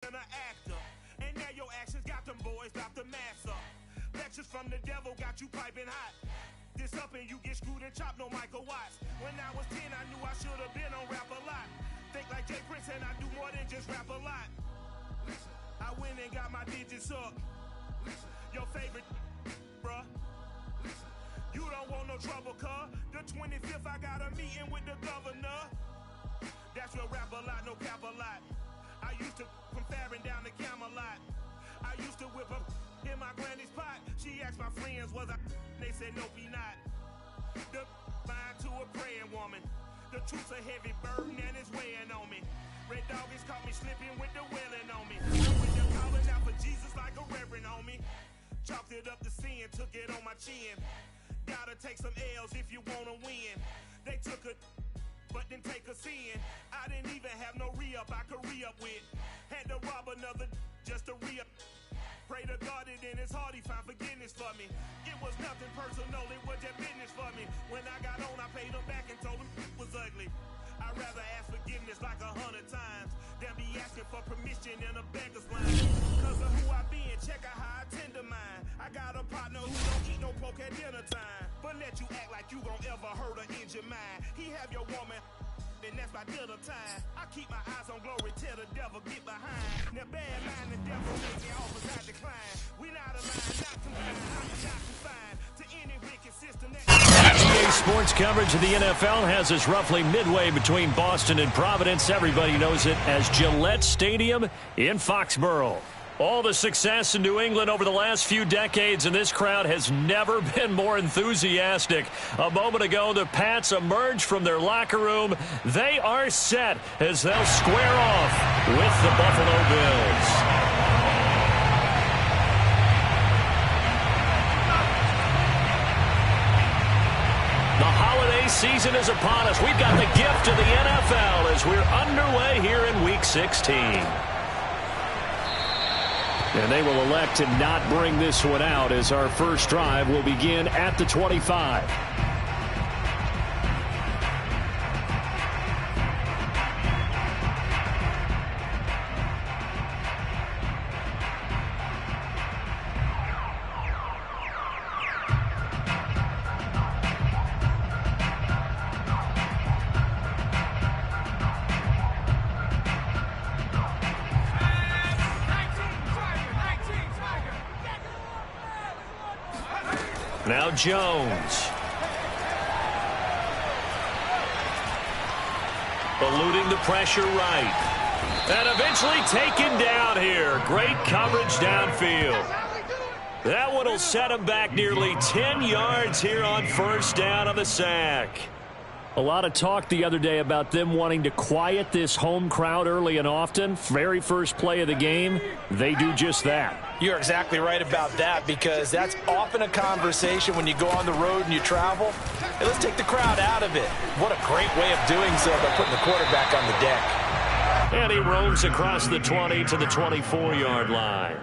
An actor, and now your actions got them boys about to mass up. Lectures from the devil got you piping hot. This up and you get screwed and chopped, no Michael Watts. When I was 10, I knew I should have been on rap a lot. Think like Jay Prince and I do more than just rap a lot. I went and got my digits up. Your favorite, bruh. You don't want no trouble, cuz. The 25th, I got a meeting with the governor. That's real rap a lot, no cap a lot. I used to from Farron down to Camelot. I used to whip up in my granny's pot. She asked my friends, was I? They said, nope, he not. The fine to a praying woman. The truth's a heavy burden and it's weighing on me. Red Dog has caught me slipping with the wailing on me. I'm with them calling out for Jesus like a reverend on me. Chalked it up to sin, took it on my chin. Gotta take some L's if you wanna win. They took a but then take a sin. I didn't even have no re-up I could re-up with. Had to rob another just to re-up. Pray to God that in his heart he found forgiveness for me. It was nothing personal, it was just business for me. When I got on, I paid him back and told him it was ugly. I'd rather ask forgiveness like 100 times than be asking for permission in a beggar's line. Cause of who I been, check out how I tend to mine. I got a partner who don't eat no pork at dinner time, but let you act like you gon' ever hurt or injure mine. He have your woman, and that's by dinner time. I keep my eyes on glory till the devil get behind. Now bad mind, the devil make me offers I decline. We not aligned, not combined, I'm not confined to any wicked system that... NBA sports coverage of the NFL has us roughly midway between Boston and Providence. Everybody knows it as Gillette Stadium in Foxborough. All the success in New England over the last few decades, and this crowd has never been more enthusiastic. A moment ago, the Pats emerged from their locker room. They are set as they'll square off with the Buffalo Bills. The holiday season is upon us. We've got the gift of the NFL as we're underway here in Week 16. And they will elect to not bring this one out as our first drive will begin at the 25. Now Jones. Eluding the pressure right. And eventually taken down here. Great coverage downfield. That one will set him back nearly 10 yards here on first down on the sack. A lot of talk the other day about them wanting to quiet this home crowd early and often. Very first play of the game, they do just that. You're exactly right about that, because that's often a conversation when you go on the road and you travel. Hey, let's take the crowd out of it. What a great way of doing so by putting the quarterback on the deck. And he roams across the 20 to the 24-yard line.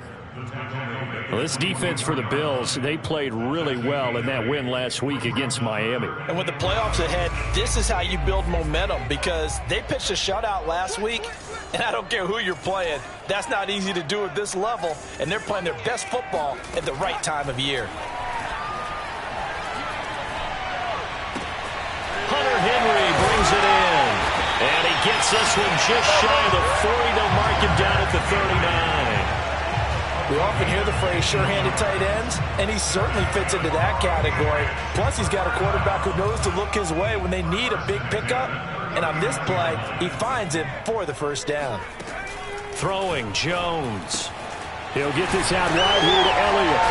Well, this defense for the Bills, they played really well in that win last week against Miami. And with the playoffs ahead, this is how you build momentum, because they pitched a shutout last week, and I don't care who you're playing. That's not easy to do at this level, and they're playing their best football at the right time of year. Hunter Henry brings it in, and he gets this one just shy of the 40. They'll mark him down at the 39. We often hear the phrase sure-handed tight ends, and he certainly fits into that category. Plus, he's got a quarterback who knows to look his way when they need a big pickup. And on this play, he finds it for the first down. Throwing Jones. He'll get this out wide here to Elliott.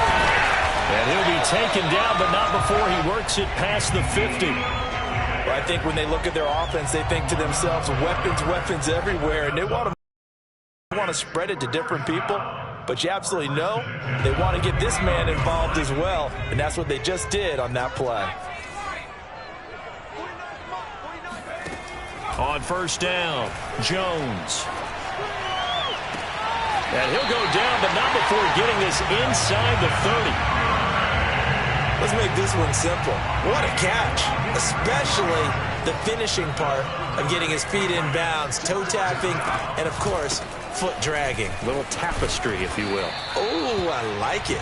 And he'll be taken down, but not before he works it past the 50. Well, I think when they look at their offense, they think to themselves, weapons everywhere. And they want to spread it to different people. But you absolutely know they want to get this man involved as well. And that's what they just did on that play. On first down, Jones. And he'll go down, but not before getting this inside the 30. Let's make this one simple. What a catch, especially the finishing part of getting his feet in bounds, toe tapping, and of course, foot dragging. Little tapestry, if you will. Oh, I like it.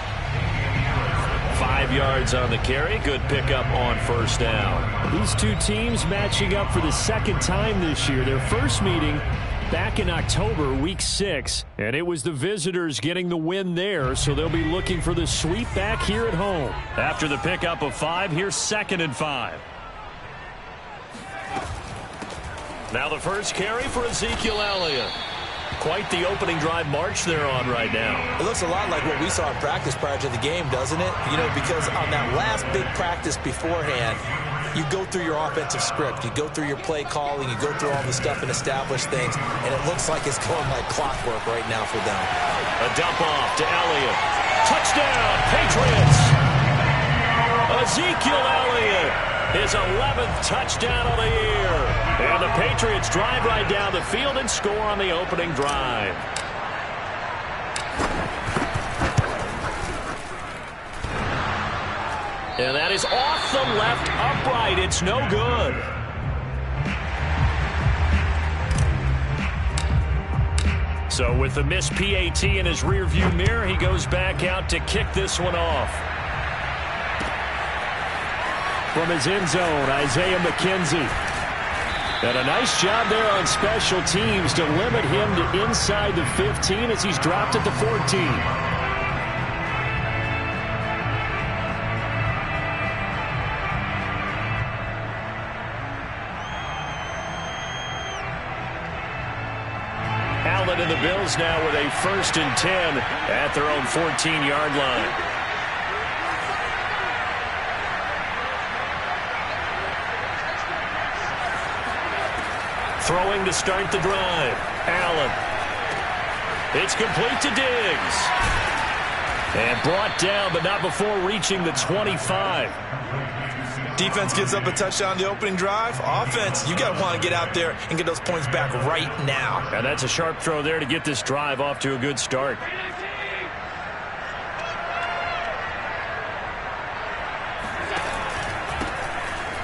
5 yards on the carry. Good pickup on first down. These two teams matching up for the second time this year. Their first meeting back in October, week 6. And it was the visitors getting the win there, so they'll be looking for the sweep back here at home. After the pickup of 5, here's 2nd and 5. Now the first carry for Ezekiel Elliott. Quite the opening drive march they're on right now. It looks a lot like what we saw in practice prior to the game, doesn't it? You know, because on that last big practice beforehand, you go through your offensive script. You go through your play calling. You go through all the stuff and establish things. And it looks like it's going like clockwork right now for them. A dump off to Elliott. Touchdown, Patriots! Ezekiel Elliott, his 11th touchdown of the year. And the Patriots drive right down the field and score on the opening drive. And that is off the left upright. It's no good. So with the missed PAT in his rearview mirror, he goes back out to kick this one off. From his end zone, Isaiah McKenzie. And a nice job there on special teams to limit him to inside the 15 as he's dropped at the 14. Allen and the Bills now with a 1st and 10 at their own 14-yard line. Throwing to start the drive. Allen. It's complete to Diggs. And brought down, but not before reaching the 25. Defense gives up a touchdown on the opening drive. Offense, you got to want to get out there and get those points back right now. And that's a sharp throw there to get this drive off to a good start.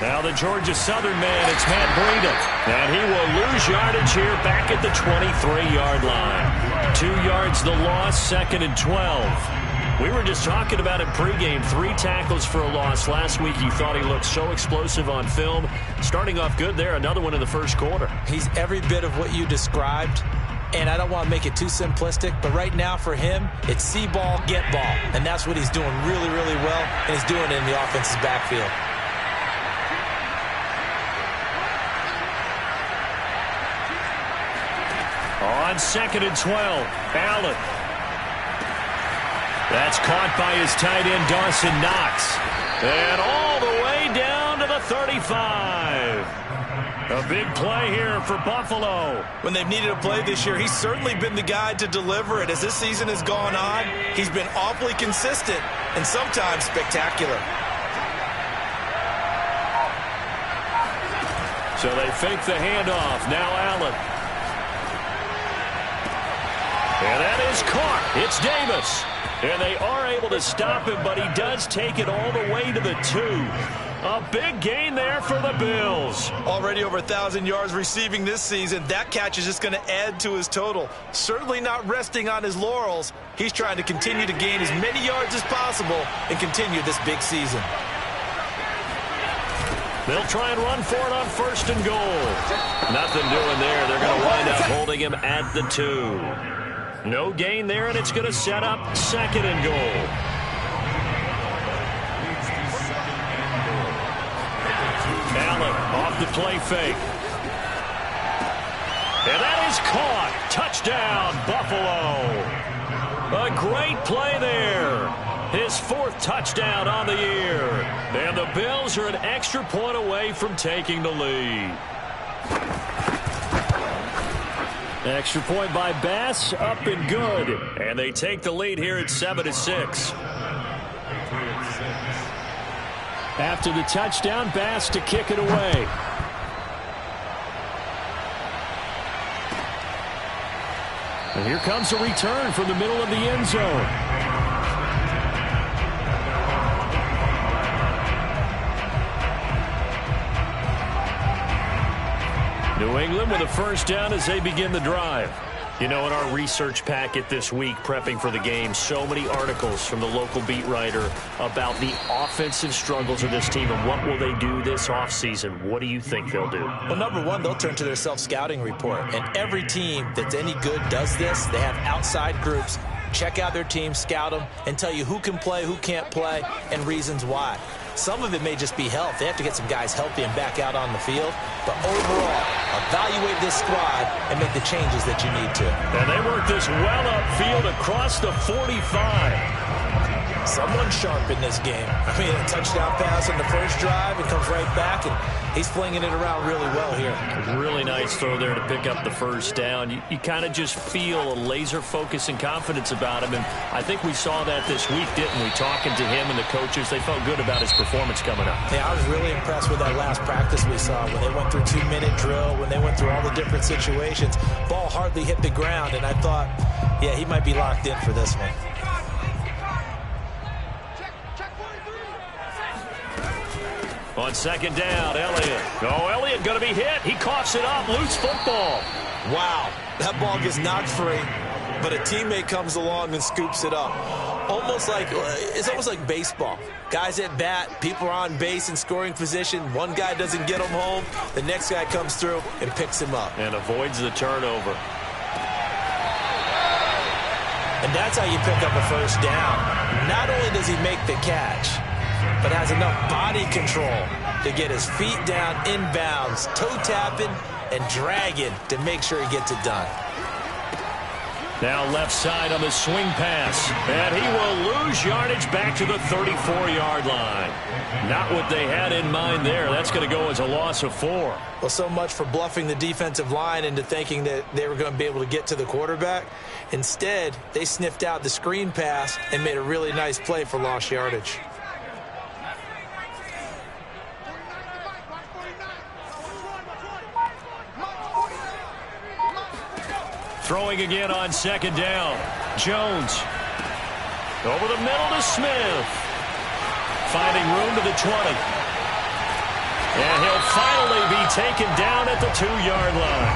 Now the Georgia Southern man, it's Matt Breida. And he will lose yardage here back at the 23-yard line. 2 yards the loss, 2nd and 12. We were just talking about it pregame. 3 tackles for a loss. Last week he thought he looked so explosive on film. Starting off good there, another one in the first quarter. He's every bit of what you described. And I don't want to make it too simplistic, but right now for him, it's see ball, get ball. And that's what he's doing really, really well, and he's doing it in the offense's backfield. On 2nd and 12, Allen. That's caught by his tight end, Dawson Knox. And all the way down to the 35. A big play here for Buffalo. When they've needed a play this year, he's certainly been the guy to deliver it. As this season has gone on, he's been awfully consistent and sometimes spectacular. So they fake the handoff. Now Allen. And that is caught. It's Davis. And they are able to stop him, but he does take it all the way to the 2. A big gain there for the Bills. Already over 1,000 yards receiving this season. That catch is just going to add to his total. Certainly not resting on his laurels. He's trying to continue to gain as many yards as possible and continue this big season. They'll try and run for it on 1st and goal. Nothing doing there. They're going to wind up holding him at the 2. No gain there, and it's going to set up 2nd and goal. Allen off the play fake. And that is caught. Touchdown, Buffalo. A great play there. His 4th touchdown on the year. And the Bills are an extra point away from taking the lead. Extra point by Bass, up and good. And they take the lead here at 7-6. After the touchdown, Bass to kick it away. And here comes a return from the middle of the end zone. New England with a 1st down as they begin the drive. You know, in our research packet this week, prepping for the game, so many articles from the local beat writer about the offensive struggles of this team and what will they do this offseason. What do you think they'll do? Well, number one, they'll turn to their self-scouting report. And every team that's any good does this. They have outside groups. Check out their team, scout them, and tell you who can play, who can't play, and reasons why. Some of it may just be health. They have to get some guys healthy and back out on the field. But overall, evaluate this squad and make the changes that you need to. And they work this well upfield across the 45. Someone sharp in this game. I mean, a touchdown pass on the first drive and comes right back, and he's flinging it around really well here. Really nice throw there to pick up the first down. You kind of just feel a laser focus and confidence about him, and I think we saw that this week, didn't we? Talking to him and the coaches, they felt good about his performance coming up. Yeah, I was really impressed with that last practice we saw when they went through 2-minute drill, when they went through all the different situations. Ball hardly hit the ground, and I thought, yeah, he might be locked in for this one. On second down, Elliott. Oh, Elliott going to be hit. He coughs it up. Loose football. Wow, that ball gets knocked free, but a teammate comes along and scoops it up. It's almost like baseball. Guys at bat, people are on base in scoring position. One guy doesn't get him home. The next guy comes through and picks him up. And avoids the turnover. And that's how you pick up a first down. Not only does he make the catch, but has enough body control to get his feet down inbounds, toe tapping and dragging to make sure he gets it done. Now left side on the swing pass. And he will lose yardage back to the 34-yard line. Not what they had in mind there. That's going to go as a loss of 4. Well, so much for bluffing the defensive line into thinking that they were going to be able to get to the quarterback. Instead, they sniffed out the screen pass and made a really nice play for lost yardage. Throwing again on second down. Jones. Over the middle to Smith. Finding room to the 20. And he'll finally be taken down at the 2-yard line.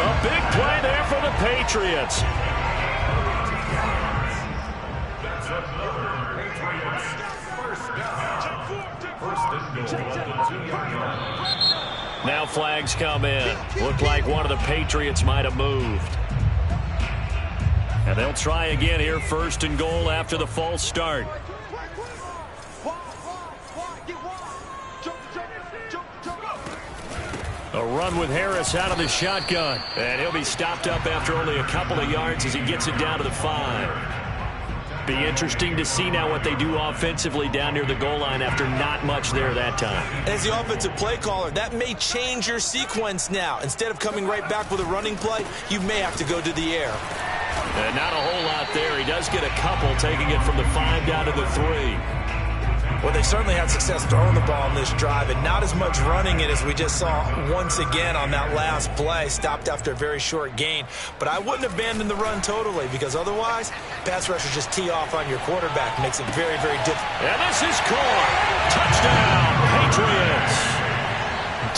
A big play there for the Patriots. Now flags come in. Looked like one of the Patriots might have moved. And they'll try again here, first and goal after the false start. A run with Harris out of the shotgun. And he'll be stopped up after only a couple of yards as he gets it down to the 5. Be interesting to see now what they do offensively down near the goal line after not much there that time. As the offensive play caller, that may change your sequence now. Instead of coming right back with a running play, you may have to go to the air. And not a whole lot there. He does get a couple, taking it from the 5 down to the 3. Well, they certainly had success throwing the ball on this drive, and not as much running it as we just saw once again on that last play. Stopped after a very short gain. But I wouldn't abandon the run totally, because otherwise, pass rushers just tee off on your quarterback. Makes it very, very difficult. And this is caught. Touchdown, Patriots.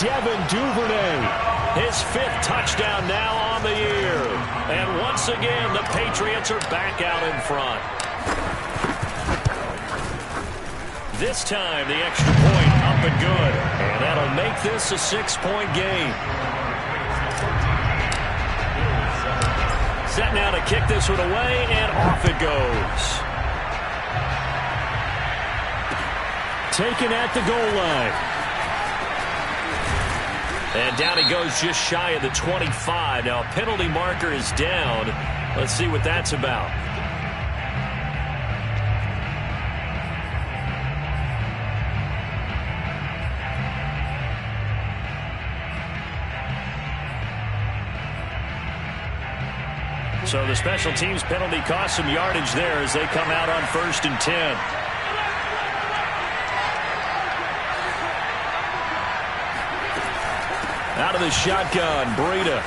Devin Duvernay, his 5th touchdown now on the year. And once again, the Patriots are back out in front. This time, the extra point up and good. And that'll make this a 6-point game. Set now to kick this one away, and off it goes. Taken at the goal line. And down he goes just shy of the 25. Now a penalty marker is down. Let's see what that's about. So the special teams penalty cost some yardage there as they come out on 1st and 10. Out of the shotgun, Breida.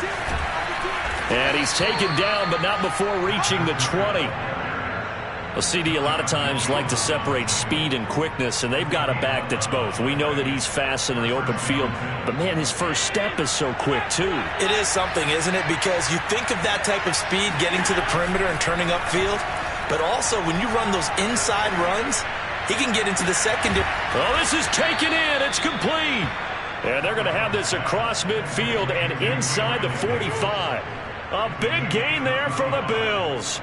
And he's taken down, but not before reaching the 20. Well, CD, a lot of times like to separate speed and quickness, and they've got a back that's both. We know that he's fast in the open field, but, man, his first step is so quick, too. It is something, isn't it? Because you think of that type of speed getting to the perimeter and turning upfield, but also when you run those inside runs, he can get into the secondary. Oh, this is taken in. It's complete. And they're going to have this across midfield and inside the 45. A big gain there for the Bills.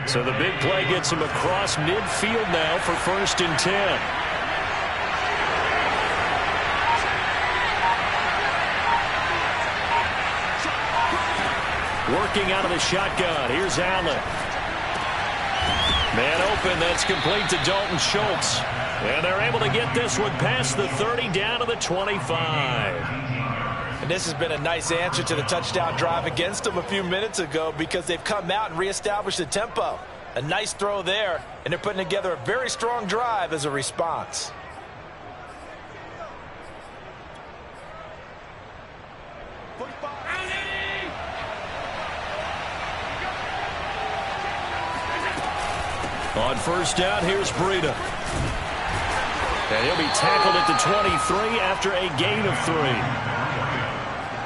So the big play gets him across midfield now for 1st and 10. Working out of the shotgun. Here's Allen. Man open. That's complete to Dalton Schultz. And they're able to get this one past the 30 down to the 25. And this has been a nice answer to the touchdown drive against them a few minutes ago because they've come out and reestablished the tempo. A nice throw there, and they're putting together a very strong drive as a response. On 1st down, here's Breida. And he'll be tackled at the 23 after a gain of 3.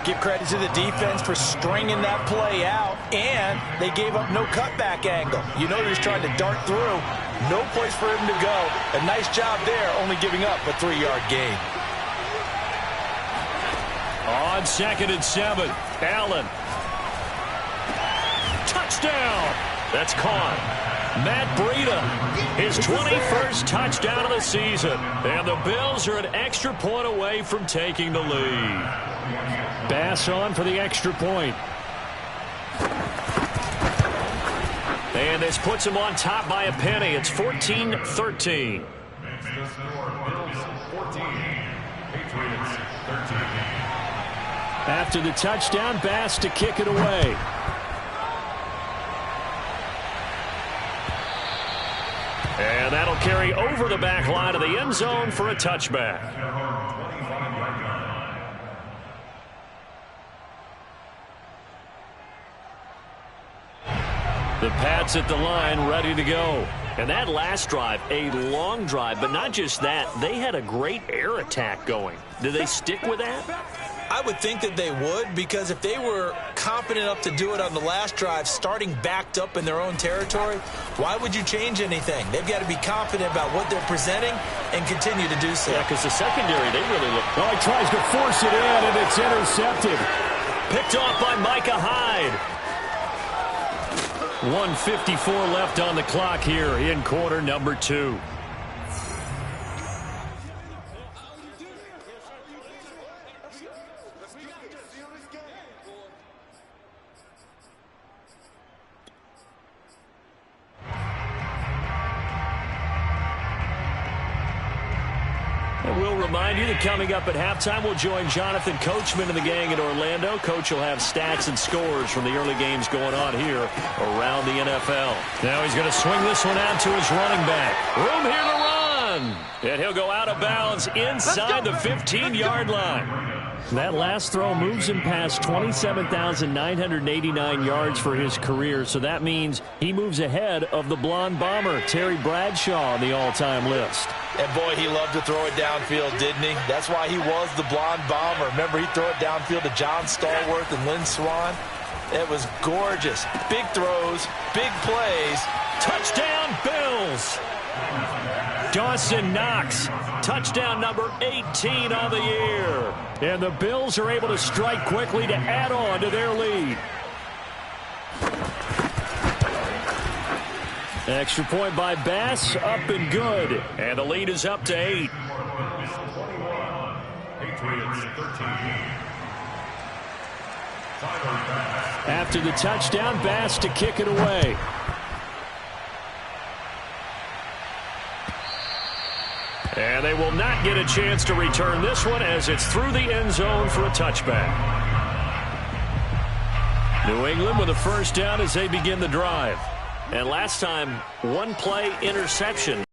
Give credit to the defense for stringing that play out, and they gave up no cutback angle. You know he was trying to dart through. No place for him to go. A nice job there, only giving up a 3-yard gain. On 2nd and 7, Allen. Touchdown! That's caught. Matt Breida, his 21st touchdown of the season. And the Bills are an extra point away from taking the lead. Bass on for the extra point. And this puts him on top by a penny. It's 14-13. After the touchdown, Bass to kick it away. And that'll carry over the back line of the end zone for a touchback. The Pats at the line, ready to go. And that last drive, a long drive, but not just that. They had a great air attack going. Did they stick with that? I would think that they would, because if they were confident enough to do it on the last drive, starting backed up in their own territory, why would you change anything? They've got to be confident about what they're presenting and continue to do so. Yeah, because the secondary, they really look. Oh, he tries to force it in, and it's intercepted. Picked off by Micah Hyde. 1:54 left on the clock here in quarter number 2. And we'll remind you that coming up at halftime, we'll join Jonathan Coachman and the gang in Orlando. Coach will have stats and scores from the early games going on here around the NFL. Now he's going to swing this one out to his running back. Room here to run. And he'll go out of bounds inside the 15-yard line. That last throw moves him past 27,989 yards for his career, so that means he moves ahead of the blonde bomber, Terry Bradshaw, on the all-time list. And, boy, he loved to throw it downfield, didn't he? That's why he was the blonde bomber. Remember, he'd throw it downfield to John Stallworth and Lynn Swann. It was gorgeous. Big throws, big plays. Touchdown, Bills! Dawson Knox, touchdown number 18 on the year. And the Bills are able to strike quickly to add on to their lead. Extra point by Bass, up and good. And the lead is up to 8. After the touchdown, Bass to kick it away. And they will not get a chance to return this one as it's through the end zone for a touchback. New England with a first down as they begin the drive. And last time, one play interception.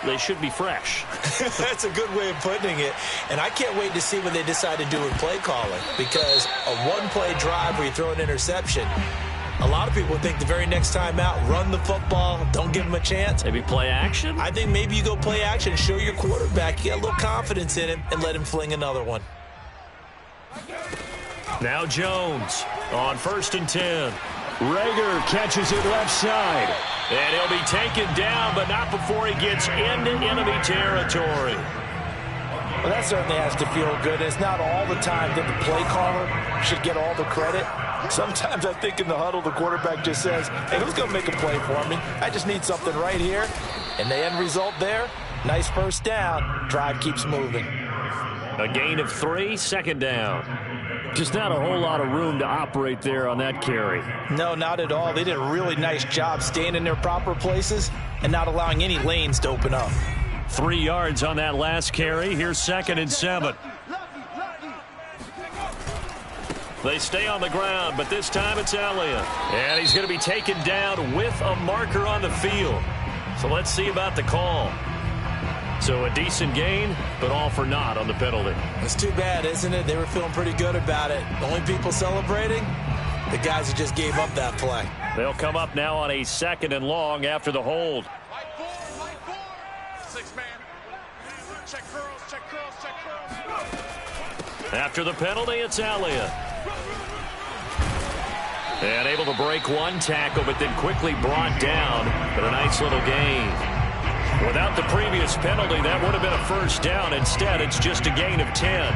They should be fresh. That's a good way of putting it. And I can't wait to see what they decide to do with play calling, because a one-play drive where you throw an interception, A lot of people think the very next time out, run the football, don't give him a chance. Maybe play action? I think maybe you go play action, show your quarterback, you got a little confidence in him, and let him fling another one. Now Jones on 1st and 10. Rager catches it left side. And he'll be taken down, but not before he gets into enemy territory. Well, that certainly has to feel good. It's not all the time that the play caller should get all the credit. Sometimes I think in the huddle, the quarterback just says, hey, who's going to make a play for me? I just need something right here. And the end result there, nice first down. Drive keeps moving. A gain of 3, 2nd down. Just not a whole lot of room to operate there on that carry. No, not at all. They did a really nice job staying in their proper places and not allowing any lanes to open up. 3 yards on that last carry. Here's 2nd and 7. They stay on the ground, but this time it's Elliott. And he's going to be taken down with a marker on the field. So let's see about the call. So a decent gain, but all for naught on the penalty. It's too bad, isn't it? They were feeling pretty good about it. The only people celebrating, the guys who just gave up that play. They'll come up now on a 2nd and long after the hold. Light 4. 6-man. Check curls. After the penalty, it's Elliott. And able to break one tackle, but then quickly brought down. But a nice little gain. Without the previous penalty, that would have been a first down. Instead, it's just a gain of 10.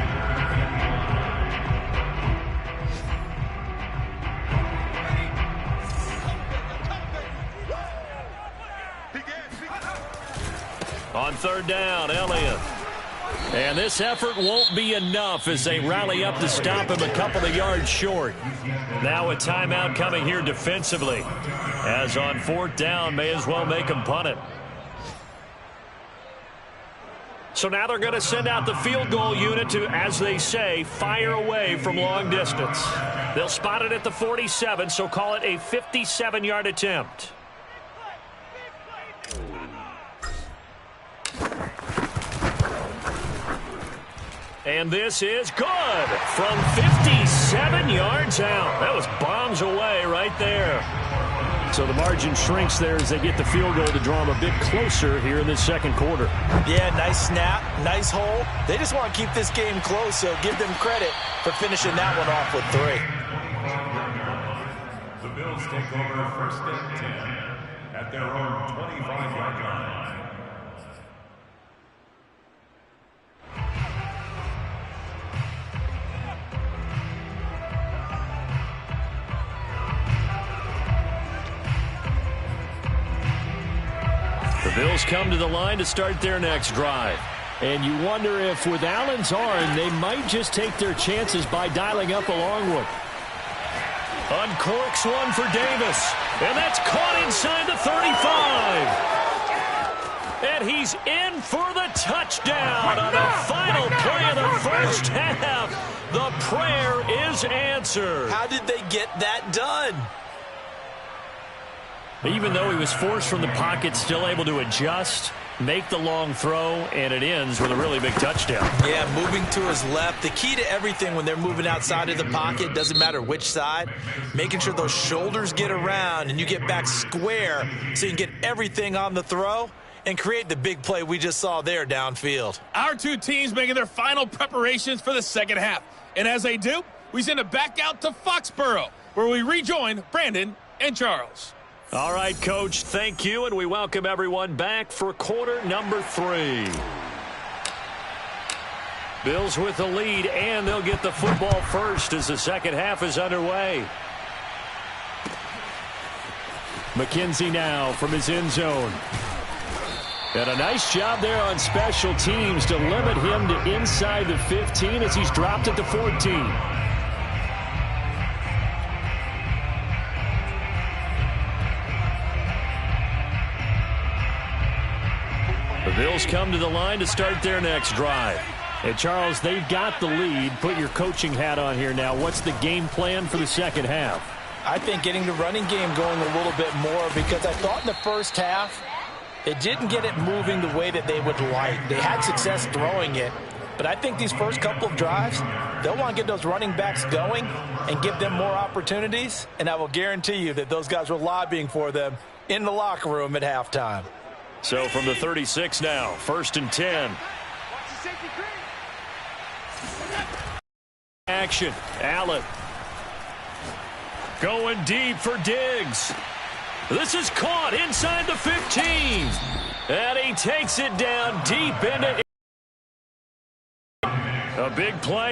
On 3rd down, Elliott. And this effort won't be enough as they rally up to stop him a couple of yards short. Now a timeout coming here defensively. As on 4th down, may as well make him punt it. So now they're going to send out the field goal unit to, as they say, fire away from long distance. They'll spot it at the 47, so call it a 57-yard attempt. And this is good from 57 yards out. That was bombs away right there. So the margin shrinks there as they get the field goal to draw them a bit closer here in this 2nd quarter. Yeah, nice snap, nice hole. They just want to keep this game close, so give them credit for finishing that one off with 3. The Bills take over 1st and 10 at their own 25-yard line. The Bills come to the line to start their next drive. And you wonder if with Allen's arm, they might just take their chances by dialing up a long one. Uncorks one for Davis. And that's caught inside the 35. And he's in for the touchdown on the final play of the first half. The prayer is answered. How did they get that done? Even though he was forced from the pocket, still able to adjust, make the long throw, and it ends with a really big touchdown. Yeah, moving to his left. The key to everything when they're moving outside of the pocket, doesn't matter which side, making sure those shoulders get around and you get back square so you can get everything on the throw and create the big play we just saw there downfield. Our two teams making their final preparations for the 2nd half. And as they do, we send it back out to Foxborough, where we rejoin Brandon and Charles. All right, Coach, thank you, and we welcome everyone back for quarter number 3. Bills with the lead, and they'll get the football first as the 2nd half is underway. McKenzie now from his end zone. And a nice job there on special teams to limit him to inside the 15 as he's dropped at the 14. The Bills come to the line to start their next drive. And, Charles, they've got the lead. Put your coaching hat on here now. What's the game plan for the 2nd half? I think getting the running game going a little bit more, because I thought in the first half they didn't get it moving the way that they would like. They had success throwing it, But I think these first couple of drives, they'll want to get those running backs going and give them more opportunities. And I will guarantee you that those guys were lobbying for them in the locker room at halftime. So from the 36 now, 1st and 10. Action. Allen. Going deep for Diggs. This is caught inside the 15. And he takes it down deep into a big play.